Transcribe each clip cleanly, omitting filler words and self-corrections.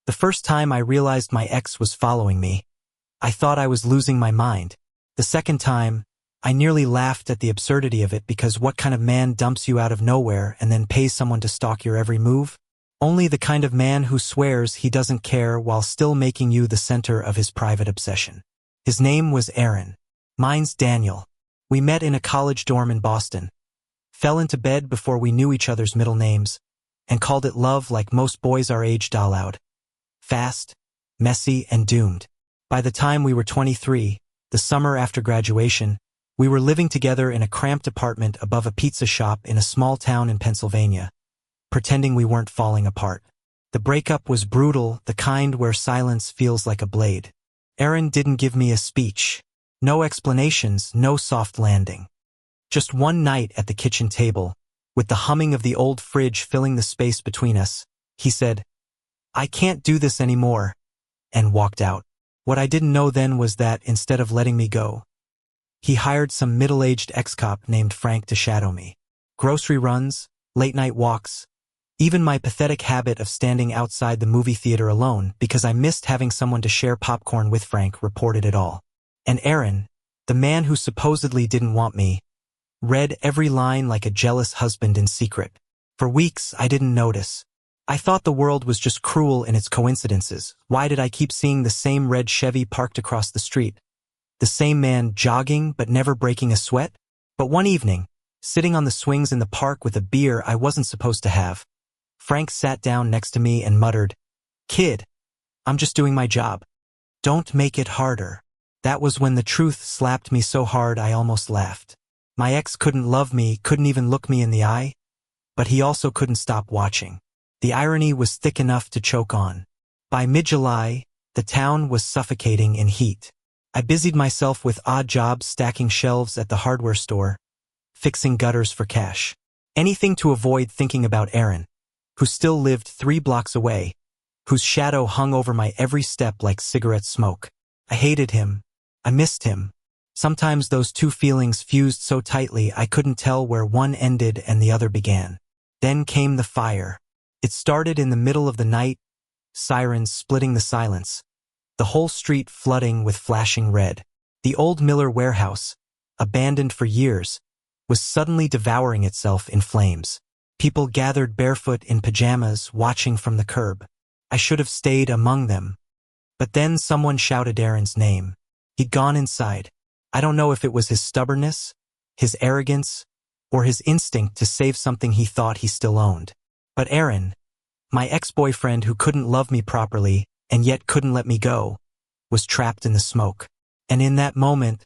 The first time I realized my ex was following me, I thought I was losing my mind. The second time, I nearly laughed at the absurdity of it because what kind of man dumps you out of nowhere and then pays someone to stalk your every move? Only the kind of man who swears he doesn't care while still making you the center of his private obsession. His name was Aaron. Mine's Daniel. We met in a college dorm in Boston, fell into bed before we knew each other's middle names, and called it love like most boys our age doll out. Fast, messy, and doomed. By the time we were 23, the summer after graduation, we were living together in a cramped apartment above a pizza shop in a small town in Pennsylvania, pretending we weren't falling apart. The breakup was brutal, the kind where silence feels like a blade. Aaron didn't give me a speech. No explanations, no soft landing. Just one night at the kitchen table, with the humming of the old fridge filling the space between us, he said, "I can't do this anymore," and walked out. What I didn't know then was that, instead of letting me go, he hired some middle-aged ex-cop named Frank to shadow me. Grocery runs, late-night walks, even my pathetic habit of standing outside the movie theater alone because I missed having someone to share popcorn with Frank reported it all. And Aaron, the man who supposedly didn't want me, read every line like a jealous husband in secret. For weeks, I didn't notice. I thought the world was just cruel in its coincidences. Why did I keep seeing the same red Chevy parked across the street? The same man jogging but never breaking a sweat? But one evening, sitting on the swings in the park with a beer I wasn't supposed to have, Frank sat down next to me and muttered, "Kid, I'm just doing my job. Don't make it harder." That was when the truth slapped me so hard I almost laughed. My ex couldn't love me, couldn't even look me in the eye, but he also couldn't stop watching. The irony was thick enough to choke on. By mid-July, the town was suffocating in heat. I busied myself with odd jobs stacking shelves at the hardware store, fixing gutters for cash. Anything to avoid thinking about Aaron, who still lived 3 blocks away, whose shadow hung over my every step like cigarette smoke. I hated him. I missed him. Sometimes those two feelings fused so tightly I couldn't tell where one ended and the other began. Then came the fire. It started in the middle of the night, sirens splitting the silence, the whole street flooding with flashing red. The old Miller warehouse, abandoned for years, was suddenly devouring itself in flames. People gathered barefoot in pajamas, watching from the curb. I should have stayed among them. But then someone shouted Aaron's name. He'd gone inside. I don't know if it was his stubbornness, his arrogance, or his instinct to save something he thought he still owned. But Aaron, my ex-boyfriend who couldn't love me properly and yet couldn't let me go, was trapped in the smoke. And in that moment,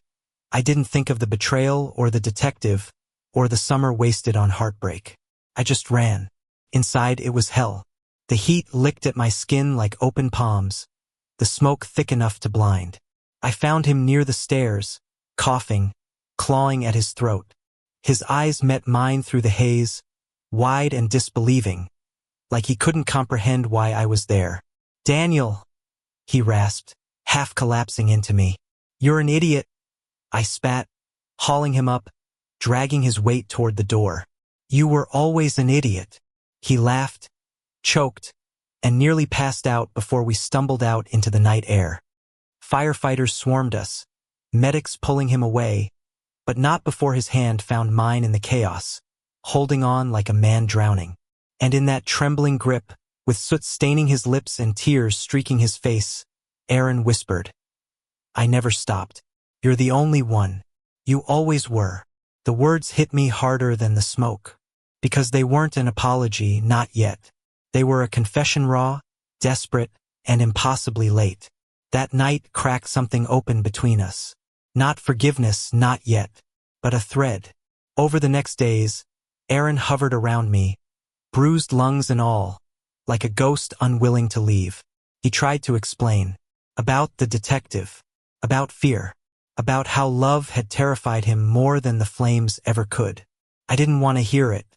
I didn't think of the betrayal or the detective or the summer wasted on heartbreak. I just ran. Inside it was hell. The heat licked at my skin like open palms, the smoke thick enough to blind. I found him near the stairs, coughing, clawing at his throat. His eyes met mine through the haze, wide and disbelieving, like he couldn't comprehend why I was there. "Daniel," he rasped, half collapsing into me. "You're an idiot," I spat, hauling him up, dragging his weight toward the door. "You were always an idiot." He laughed, choked, and nearly passed out before we stumbled out into the night air. Firefighters swarmed us, medics pulling him away, but not before his hand found mine in the chaos, holding on like a man drowning. And in that trembling grip, with soot staining his lips and tears streaking his face, Aaron whispered, "I never stopped. You're the only one. You always were." The words hit me harder than the smoke, because they weren't an apology, not yet. They were a confession, raw, desperate, and impossibly late. That night cracked something open between us. Not forgiveness, not yet, but a thread. Over the next days, Aaron hovered around me, bruised lungs and all, like a ghost unwilling to leave. He tried to explain. About the detective. About fear. About how love had terrified him more than the flames ever could. I didn't want to hear it.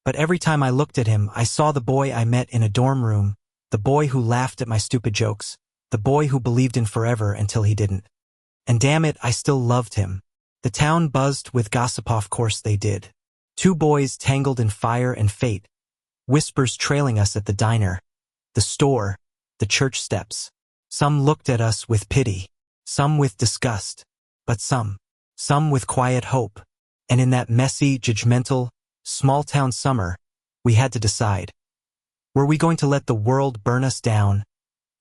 But every time I looked at him, I saw the boy I met in a dorm room, the boy who laughed at my stupid jokes, the boy who believed in forever until he didn't. And damn it, I still loved him. The town buzzed with gossip, of course they did. 2 boys tangled in fire and fate, whispers trailing us at the diner, the store, the church steps. Some looked at us with pity, some with disgust, but some with quiet hope. And in that messy, judgmental, small-town summer, we had to decide. Were we going to let the world burn us down,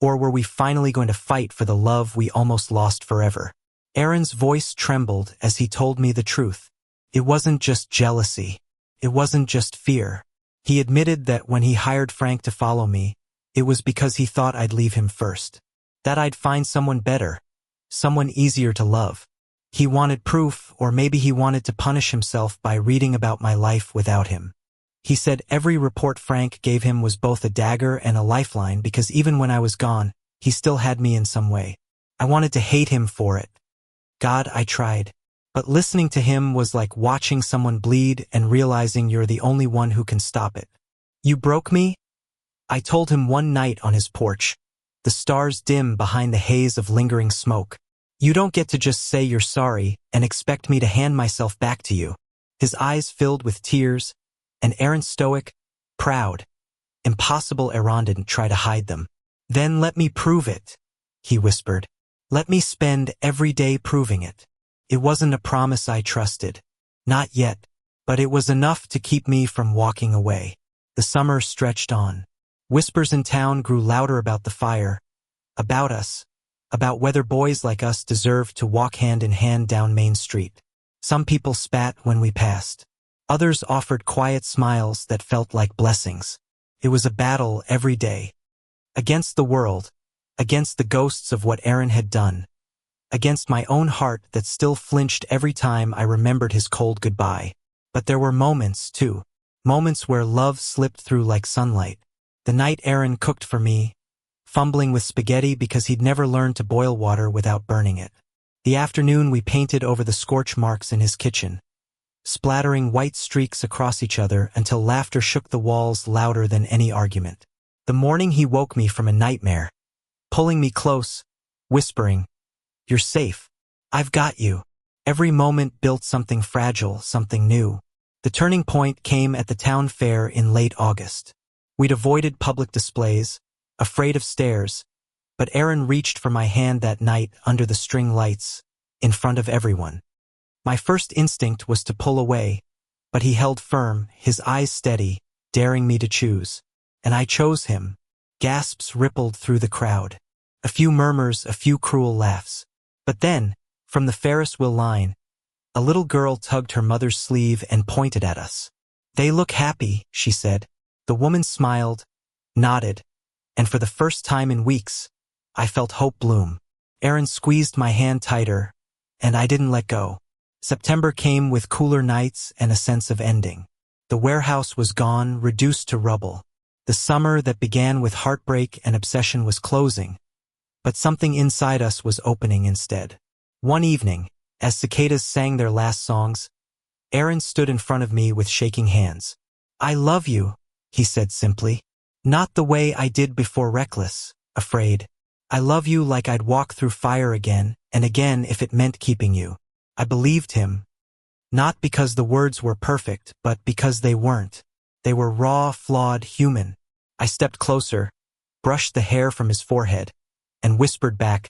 or were we finally going to fight for the love we almost lost forever? Aaron's voice trembled as he told me the truth. It wasn't just jealousy. It wasn't just fear. He admitted that when he hired Frank to follow me, it was because he thought I'd leave him first. That I'd find someone better, someone easier to love. He wanted proof, or maybe he wanted to punish himself by reading about my life without him. He said every report Frank gave him was both a dagger and a lifeline because even when I was gone, he still had me in some way. I wanted to hate him for it. God, I tried. But listening to him was like watching someone bleed and realizing you're the only one who can stop it. You broke me? I told him one night on his porch, the stars dim behind the haze of lingering smoke. You don't get to just say you're sorry and expect me to hand myself back to you. His eyes filled with tears, and Aaron stoic, proud, impossible. Aaron didn't try to hide them. Then let me prove it, he whispered. Let me spend every day proving it. It wasn't a promise I trusted. Not yet, but it was enough to keep me from walking away. The summer stretched on. Whispers in town grew louder about the fire, about us, about whether boys like us deserved to walk hand in hand down Main Street. Some people spat when we passed. Others offered quiet smiles that felt like blessings. It was a battle every day. Against the world, against the ghosts of what Aaron had done, against my own heart that still flinched every time I remembered his cold goodbye. But there were moments, too. Moments where love slipped through like sunlight. The night Aaron cooked for me, fumbling with spaghetti because he'd never learned to boil water without burning it. The afternoon we painted over the scorch marks in his kitchen, splattering white streaks across each other until laughter shook the walls louder than any argument. The morning he woke me from a nightmare, pulling me close, whispering, "You're safe. I've got you." Every moment built something fragile, something new. The turning point came at the town fair in late August. We'd avoided public displays, afraid of stares, but Aaron reached for my hand that night under the string lights, in front of everyone. My first instinct was to pull away, but he held firm, his eyes steady, daring me to choose. And I chose him. Gasps rippled through the crowd. A few murmurs, a few cruel laughs. But then, from the Ferris wheel line, a little girl tugged her mother's sleeve and pointed at us. "They look happy," she said. The woman smiled, nodded, and for the first time in weeks, I felt hope bloom. Aaron squeezed my hand tighter, and I didn't let go. September came with cooler nights and a sense of ending. The warehouse was gone, reduced to rubble. The summer that began with heartbreak and obsession was closing, but something inside us was opening instead. One evening, as cicadas sang their last songs, Aaron stood in front of me with shaking hands. "I love you," he said simply. "Not the way I did before, reckless, afraid. I love you like I'd walk through fire again and again if it meant keeping you." I believed him, not because the words were perfect, but because they weren't. They were raw, flawed, human. I stepped closer, brushed the hair from his forehead, and whispered back,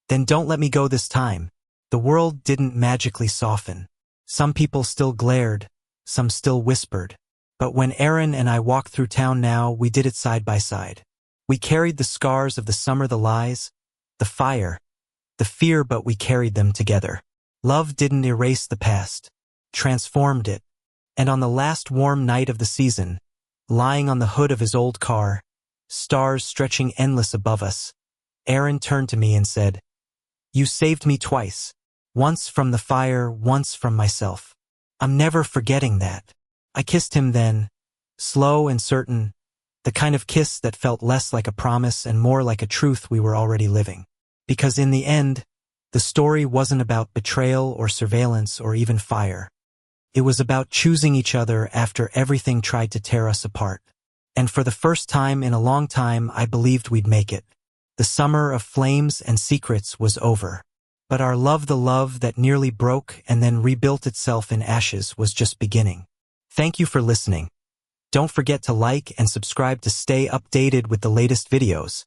"Then don't let me go this time." The world didn't magically soften. Some people still glared, some still whispered. But when Aaron and I walked through town now, we did it side by side. We carried the scars of the summer, the lies, the fire, the fear, but we carried them together. Love didn't erase the past, transformed it. And on the last warm night of the season, lying on the hood of his old car, stars stretching endless above us, Aaron turned to me and said, "You saved me twice. Once from the fire, once from myself. I'm never forgetting that." I kissed him then, slow and certain, the kind of kiss that felt less like a promise and more like a truth we were already living. Because in the end, the story wasn't about betrayal or surveillance or even fire. It was about choosing each other after everything tried to tear us apart. And for the first time in a long time, I believed we'd make it. The summer of flames and secrets was over. But our love, the love that nearly broke and then rebuilt itself in ashes, was just beginning. Thank you for listening. Don't forget to like and subscribe to stay updated with the latest videos.